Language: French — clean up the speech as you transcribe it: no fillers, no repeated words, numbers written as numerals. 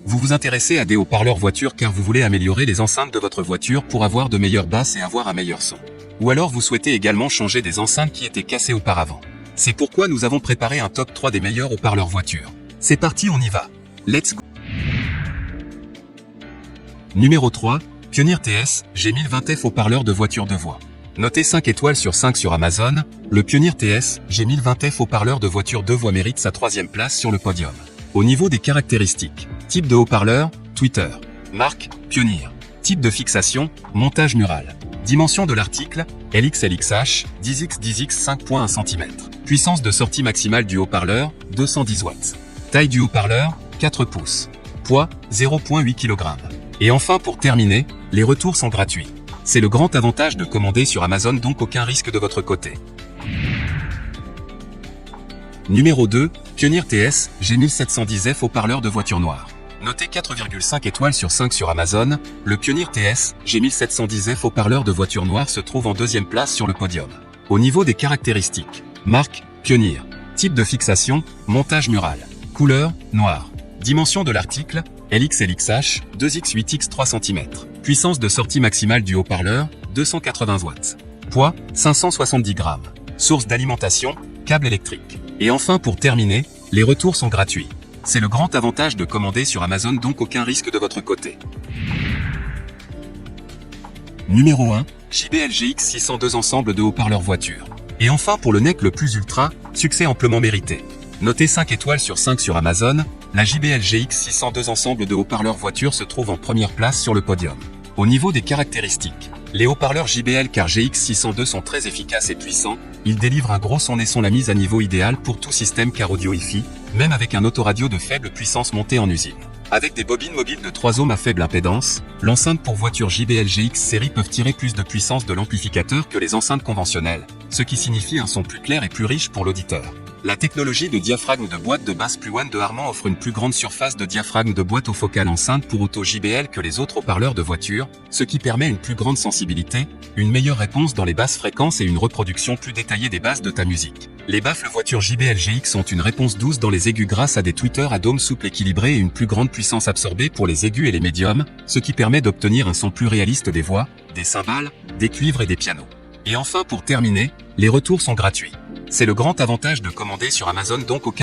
Vous vous intéressez à des haut-parleurs voiture car vous voulez améliorer les enceintes de votre voiture pour avoir de meilleures basses et avoir un meilleur son. Ou alors vous souhaitez également changer des enceintes qui étaient cassées auparavant. C'est pourquoi nous avons préparé un top 3 des meilleurs haut-parleurs voiture. C'est parti, on y va. Let's go. Numéro 3, Pioneer TS G1020F haut-parleur de voiture de voix. Noté 5 étoiles sur 5 sur Amazon, le Pioneer TS G1020F haut-parleur de voiture de voix mérite sa 3e place sur le podium. Au niveau des caractéristiques, type de haut-parleur, tweeter. Marque, Pioneer. Type de fixation, montage mural. Dimension de l'article, LXLXH, 10x10x 5.1 cm. Puissance de sortie maximale du haut-parleur, 210 watts. Taille du haut-parleur, 4 pouces. Poids, 0,8 kg. Et enfin pour terminer, les retours sont gratuits. C'est le grand avantage de commander sur Amazon, donc aucun risque de votre côté. Numéro 2, Pioneer TS G1710F haut-parleur de voiture noire. Noté 4,5 étoiles sur 5 sur Amazon, le Pioneer TS G1710F haut-parleur de voiture noire se trouve en 2e place sur le podium. Au niveau des caractéristiques, marque, Pioneer. Type de fixation, montage mural. Couleur, noir. Dimension de l'article, LXLXH, 2x8x 3 cm. Puissance de sortie maximale du haut-parleur, 280 watts. Poids, 570 grammes. Source d'alimentation, câble électrique. Et enfin pour terminer, les retours sont gratuits. C'est le grand avantage de commander sur Amazon, donc aucun risque de votre côté. Numéro 1, JBL GX602 ensemble de haut-parleurs voiture. Et enfin pour le NEC le plus ultra, succès amplement mérité. Noté 5 étoiles sur 5 sur Amazon, la JBL GX602 ensemble de haut-parleurs voiture se trouve en première place sur le podium. Au niveau des caractéristiques, les haut-parleurs JBL car GX602 sont très efficaces et puissants, ils délivrent un gros son et sont la mise à niveau idéale pour tout système car audio Hi-Fi, même avec un autoradio de faible puissance monté en usine. Avec des bobines mobiles de 3 ohms à faible impédance, l'enceinte pour voiture JBL GX série peuvent tirer plus de puissance de l'amplificateur que les enceintes conventionnelles, ce qui signifie un son plus clair et plus riche pour l'auditeur. La technologie de diaphragme de boîte de basse plus one de Harman offre une plus grande surface de diaphragme de boîte aux focales enceinte pour auto JBL que les autres haut-parleurs de voiture, ce qui permet une plus grande sensibilité, une meilleure réponse dans les basses fréquences et une reproduction plus détaillée des basses de ta musique. Les baffles voiture JBL GX ont une réponse douce dans les aigus grâce à des tweeters à dôme souple équilibré et une plus grande puissance absorbée pour les aigus et les médiums, ce qui permet d'obtenir un son plus réaliste des voix, des cymbales, des cuivres et des pianos. Et enfin pour terminer, les retours sont gratuits. C'est le grand avantage de commander sur Amazon, donc aucun